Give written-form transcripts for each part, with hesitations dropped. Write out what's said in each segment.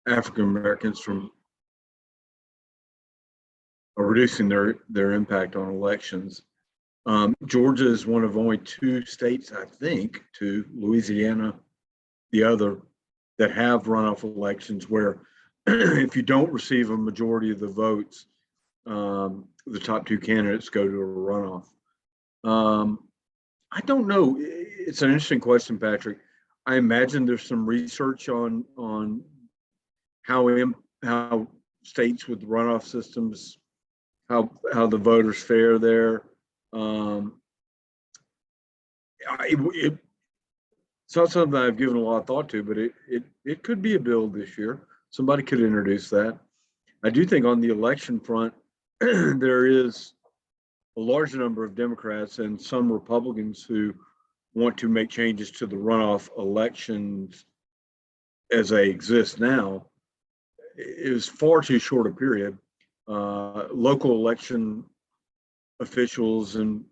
African Americans from reducing their impact on elections. Georgia is one of only 2 states, I think, to Louisiana, the other, that have runoff elections where if you don't receive a majority of the votes, the top 2 candidates go to a runoff. I don't know. It's an interesting question, Patrick. I imagine there's some research on how states with runoff systems, how the voters fare there. It's not something I've given a lot of thought to, but it could be a bill this year. Somebody could introduce that. I do think on the election front, there is a large number of Democrats and some Republicans who want to make changes to the runoff elections as they exist now. It was far too short a period. Local election officials and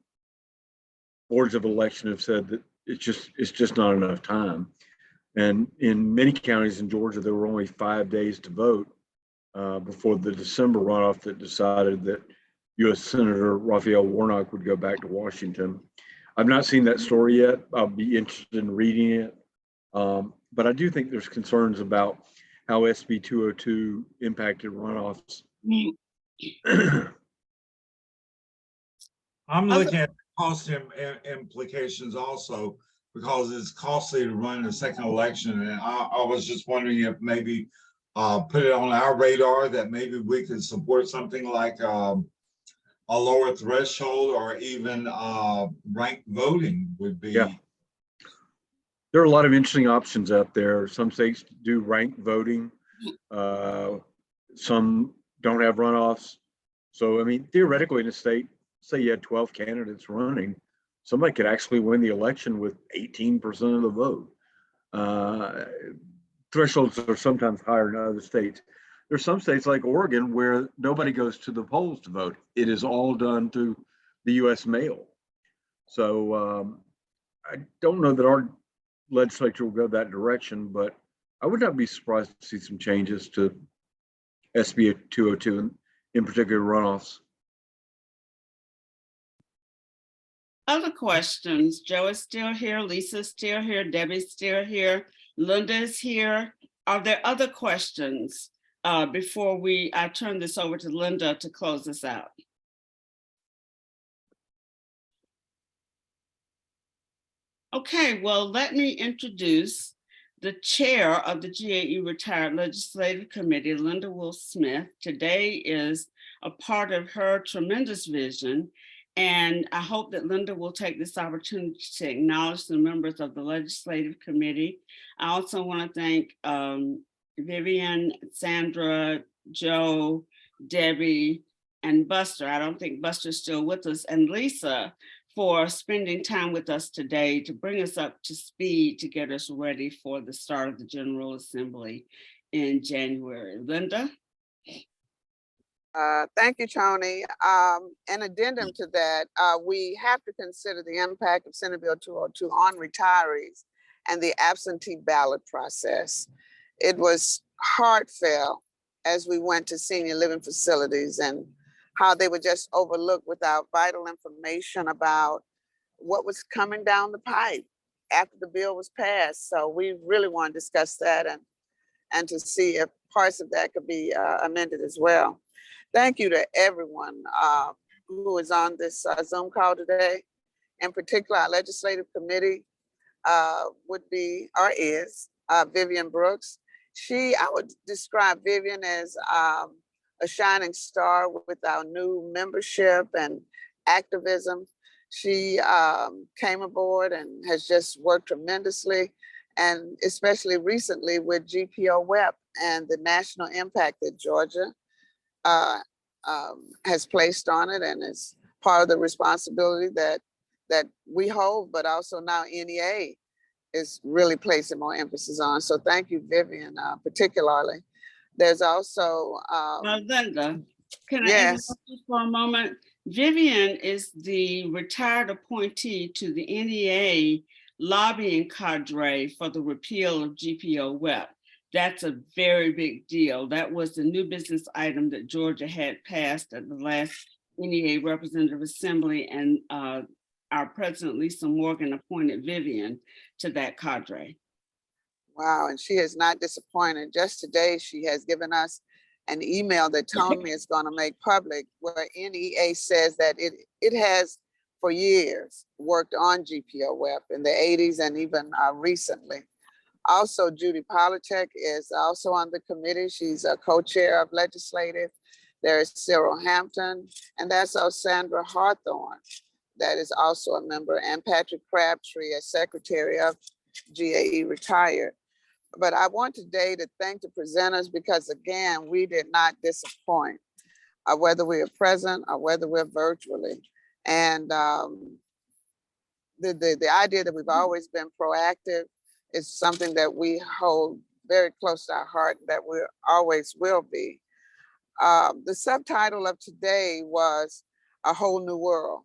boards of election have said that it's just not enough time. And in many counties in Georgia, there were only 5 days to vote before the December runoff that decided that U.S. Senator Raphael Warnock would go back to Washington. I've not seen that story yet. I'll be interested in reading it. But I do think there's concerns about how SB 202 impacted runoffs. I'm looking at cost implications also, because it's costly to run a second election. And I was just wondering if maybe put it on our radar that maybe we could support something like a lower threshold, or even ranked voting would be. Yeah. There are a lot of interesting options out there. Some states do ranked voting. Some don't have runoffs. So, I mean, theoretically in a state, say you had 12 candidates running, somebody could actually win the election with 18% of the vote. Thresholds are sometimes higher in other states. There's some states like Oregon where nobody goes to the polls to vote. It is all done through the US mail. So I don't know that our legislature will go that direction, but I would not be surprised to see some changes to SB 202 and in particular runoffs. Other questions? Joe is still here, Lisa's still here, Debbie's still here, Linda is here. Are there other questions before I turn this over to Linda to close us out? Okay, well, let me introduce the chair of the GAE Retired Legislative Committee, Linda Wool-Smith. Today is a part of her tremendous vision, and I hope that Linda will take this opportunity to acknowledge the members of the Legislative Committee. I also want to thank Vivian, Sandra, Joe, Debbie, and Buster. I don't think Buster's still with us, and Lisa, for spending time with us today to bring us up to speed to get us ready for the start of the General Assembly in January. Linda? Thank you, Tony. An addendum to that, we have to consider the impact of Senate Bill 202 on retirees and the absentee ballot process. It was heartfelt as we went to senior living facilities and how they were just overlooked without vital information about what was coming down the pipe after the bill was passed. So we really want to discuss that and to see if parts of that could be amended as well. Thank you to everyone who is on this Zoom call today. In particular, our legislative committee would be or is Vivian Brooks. I would describe Vivian as a shining star with our new membership and activism. She came aboard and has just worked tremendously, and especially recently with GPO-WEP and the national impact that Georgia has placed on it, and it's part of the responsibility that we hold, but also now NEA is really placing more emphasis on. So thank you, Vivian, particularly. There's also Linda, can I yes. interrupt you for a moment? Vivian is the retired appointee to the NEA lobbying cadre for the repeal of GPO-WEP. That's a very big deal. That was the new business item that Georgia had passed at the last NEA Representative Assembly, and our President Lisa Morgan appointed Vivian to that cadre. Wow, and she has not disappointed. Just today, she has given us an email that Tony is going to make public, where NEA says that it has for years worked on GPOF in the 80s and even recently. Also, Judy Polachek is also on the committee. She's a co-chair of legislative. There is Cyril Hampton, and that's Sandra Hawthorne, that is also a member, and Patrick Crabtree as secretary of GAE retired. But I want today to thank the presenters, because again, we did not disappoint, whether we are present or whether we're virtually. And the idea that we've always been proactive is something that we hold very close to our heart, that we always will be. The subtitle of today was A Whole New World.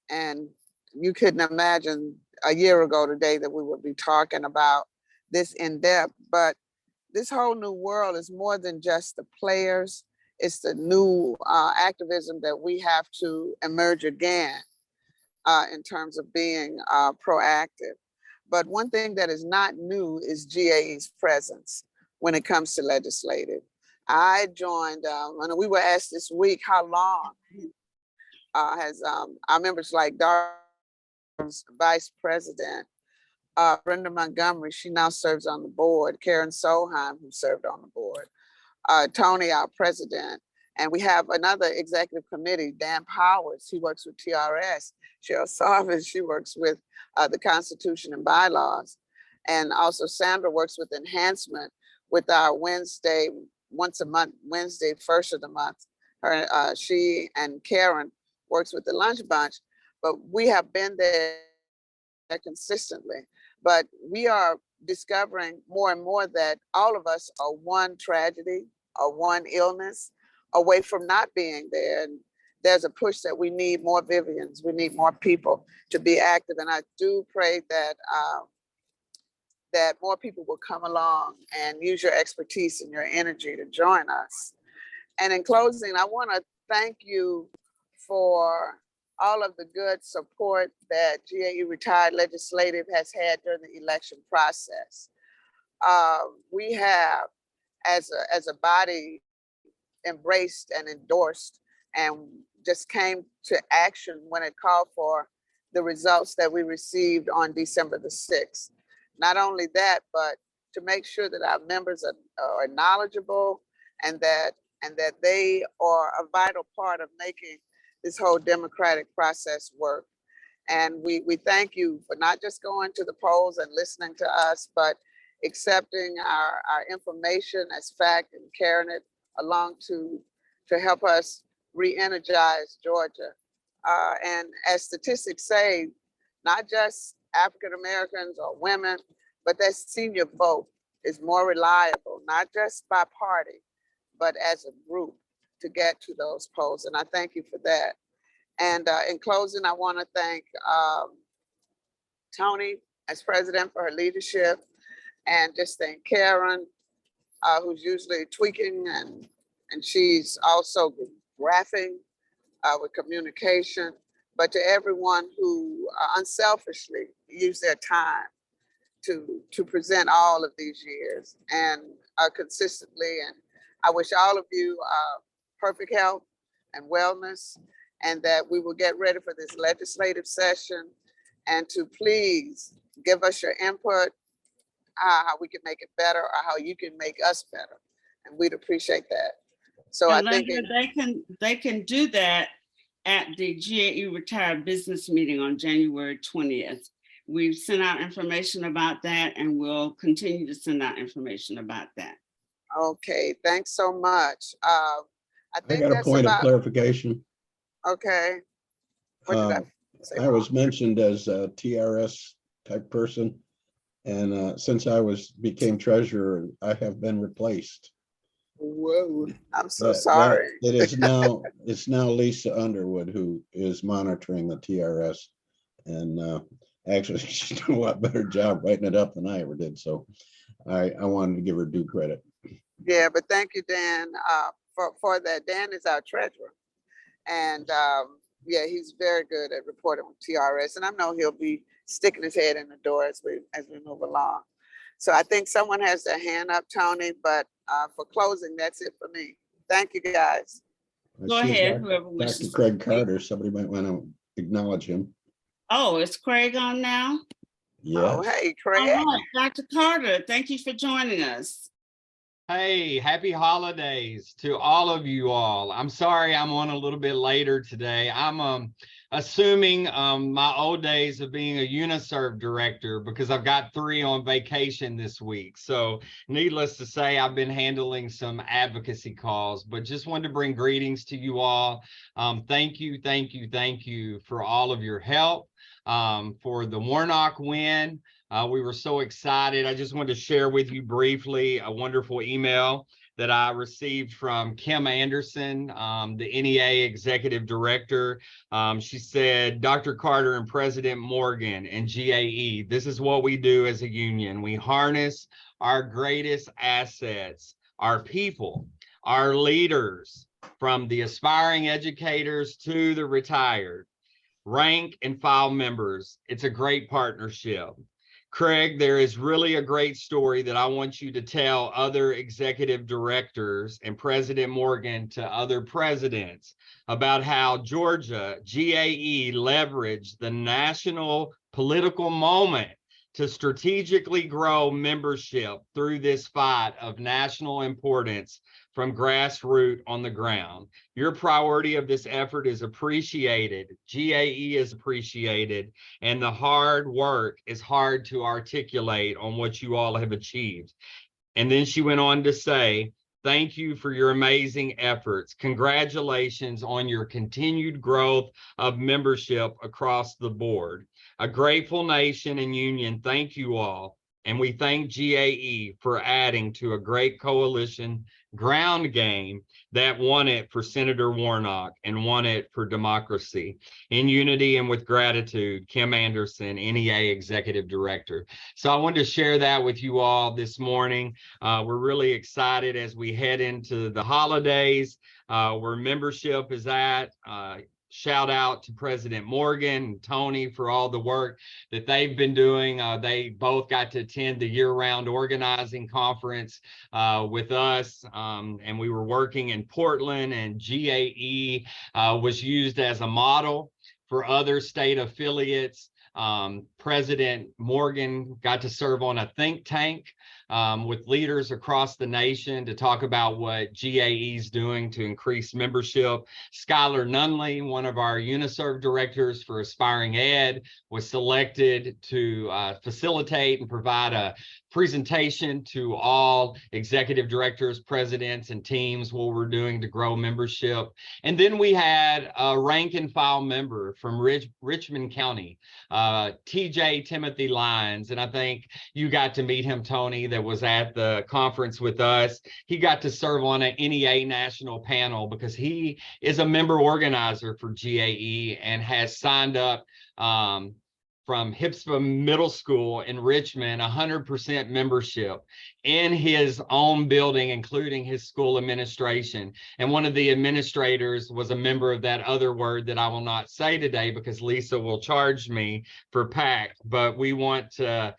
And you couldn't imagine a year ago today that we would be talking about this in depth, but this whole new world is more than just the players. It's the new activism that we have to emerge again in terms of being proactive. But one thing that is not new is GAE's presence when it comes to legislative. I joined, and we were asked this week, how long has our members like Dar's vice president, Brenda Montgomery, she now serves on the board, Karen Solheim, who served on the board, Tony, our president, and we have another executive committee, Dan Powers, he works with TRS, Cheryl Sarvis, she works with the Constitution and bylaws, and also Sandra works with enhancement with our Wednesday, once a month, Wednesday, first of the month. She and Karen works with the Lunch Bunch, but we have been there consistently. But we are discovering more and more that all of us are one tragedy or one illness away from not being there. And there's a push that we need more Vivians, we need more people to be active. And I do pray that that more people will come along and use your expertise and your energy to join us. And in closing, I want to thank you for all of the good support that GAE Retired Legislative has had during the election process. We have, as a body, embraced and endorsed and just came to action when it called for the results that we received on December the 6th. Not only that, but to make sure that our members are knowledgeable and that they are a vital part of making this whole democratic process work. And we thank you for not just going to the polls and listening to us, but accepting our information as fact and carrying it along to help us re-energize Georgia. And as statistics say, not just African Americans or women, but that senior vote is more reliable, not just by party, but as a group to get to those polls. And I thank you for that. And in closing, I want to thank Tony as president for her leadership, and just thank Karen, who's usually tweaking, and she's also graphing with communication, but to everyone who unselfishly used their time to present all of these years and consistently. And I wish all of you perfect health and wellness, and that we will get ready for this legislative session, and to please give us your input, how we can make it better or how you can make us better. And we'd appreciate that. So I think they can do that at the GAE Retired Business Meeting on January 20th. We've sent out information about that, and we'll continue to send out information about that. Okay, thanks so much. I think got a that's point of about, clarification. okay. What did I say? I was mentioned as a TRS type person, and since I became treasurer, I have been replaced. Whoa, I'm so sorry. It's now Lisa Underwood who is monitoring the TRS, and actually she's doing a lot better job writing it up than I ever did. So I wanted to give her due credit. Yeah, but thank you, Dan, for that. Dan is our treasurer. And yeah, he's very good at reporting on TRS. And I know he'll be sticking his head in the door as we move along. So I think someone has their hand up, Tony, but for closing, that's it for me. Thank you, guys. I Go see ahead, Dr. whoever wishes. Dr. Craig Carter, somebody might want to acknowledge him. Oh, is Craig on now? Oh, Yes. hey, All Craig. right, Dr. Carter, thank you for joining us. Hey, happy holidays to all of you all. I'm sorry I'm on a little bit later today. I'm assuming my old days of being a UniServe director because I've got 3 on vacation this week. So needless to say, I've been handling some advocacy calls, but just wanted to bring greetings to you all. Thank you for all of your help, for the Warnock win. We were so excited. I just wanted to share with you briefly a wonderful email that I received from Kim Anderson, the NEA Executive Director. She said, Dr. Carter and President Morgan and GAE, this is what we do as a union. We harness our greatest assets, our people, our leaders, from the aspiring educators to the retired, rank and file members. It's a great partnership. Craig, there is really a great story that I want you to tell other executive directors and President Morgan to other presidents about how Georgia GAE leveraged the national political moment to strategically grow membership through this fight of national importance from grassroots on the ground. Your priority of this effort is appreciated. GAE is appreciated, and the hard work is hard to articulate on what you all have achieved. And then she went on to say, thank you for your amazing efforts. Congratulations on your continued growth of membership across the board. A grateful nation and union, thank you all. And we thank GAE for adding to a great coalition ground game that won it for Senator Warnock and won it for democracy. In unity and with gratitude, Kim Anderson, NEA Executive Director. So I wanted to share that with you all this morning. We're really excited as we head into the holidays, where membership is at. Shout out to President Morgan and Tony for all the work that they've been doing. They both got to attend the year-round organizing conference with us, and we were working in Portland, and GAE was used as a model for other state affiliates. President Morgan got to serve on a think tank with leaders across the nation to talk about what GAE is doing to increase membership. Skylar Nunley, one of our UniServe directors for Aspiring Ed, was selected to facilitate and provide a presentation to all executive directors, presidents, and teams what we're doing to grow membership. And then we had a rank and file member from Richmond County, TJ Timothy Lyons, and I think you got to meet him, Tony, that was at the conference with us. He got to serve on an NEA national panel because he is a member organizer for GAE and has signed up from Hipspa Middle School in Richmond, 100% membership in his own building, including his school administration. And one of the administrators was a member of that other word that I will not say today because Lisa will charge me for PAC, but we want to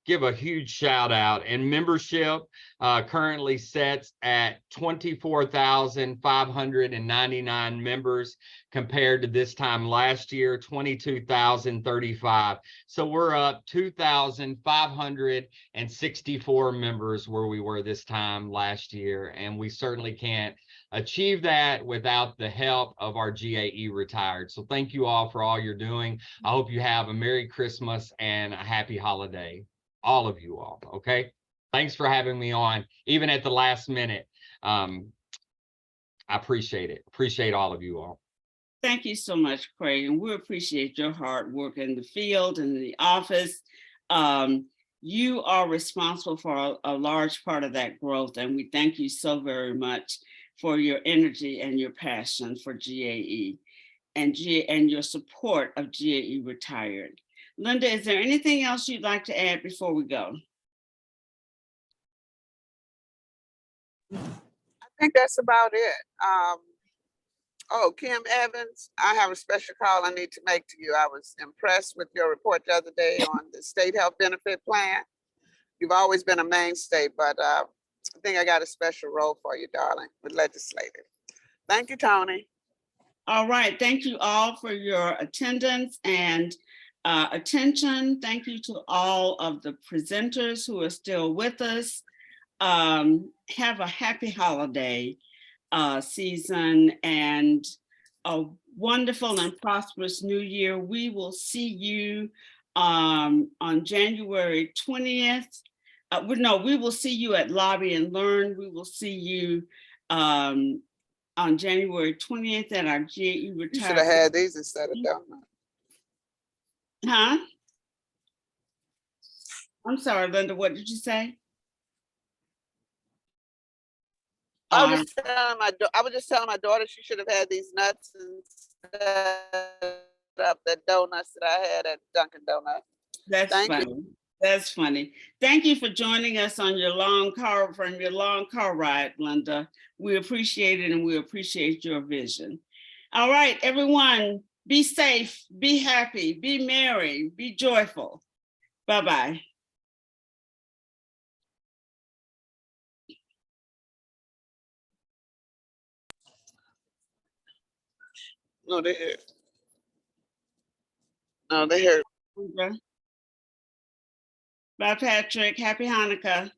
give a huge shout out. And membership currently sets at 24,599 members compared to this time last year, 22,035. So we're up 2,564 members where we were this time last year. And we certainly can't achieve that without the help of our GAE retired. So thank you all for all you're doing. I hope you have a Merry Christmas and a happy holiday. All of you all, okay? Thanks for having me on, even at the last minute. I appreciate it. Appreciate all of you all. Thank you so much, Craig, and we appreciate your hard work in the field and in the office. You are responsible for a large part of that growth, and we thank you so very much for your energy and your passion for GAE and your support of GAE Retired. Linda, is there anything else you'd like to add before we go? I think that's about it. Oh, Kim Evans, I have a special call I need to make to you. I was impressed with your report the other day on the state health benefit plan. You've always been a mainstay, but I think I got a special role for you, darling, with legislative. Thank you, Tony. All right, thank you all for your attendance and attention. Thank you to all of the presenters who are still with us. Have a happy holiday season and a wonderful and prosperous new year. We will see you on January 20th. We will see you at Lobby and Learn. We will see you on January 20th at our GAE You should have retirement. had these instead of donuts. Huh? I'm sorry, Linda, what did you say? I was just telling my daughter she should have had these nuts instead of the donuts that I had at Dunkin' Donuts. That's Thank you. funny. That's funny. Thank you for joining us on your long car ride, Linda. We appreciate it and we appreciate your vision. All right, everyone, be safe, be happy, be merry, be joyful. Bye-bye. No, they here. No, they here. Bye, Patrick. Happy Hanukkah.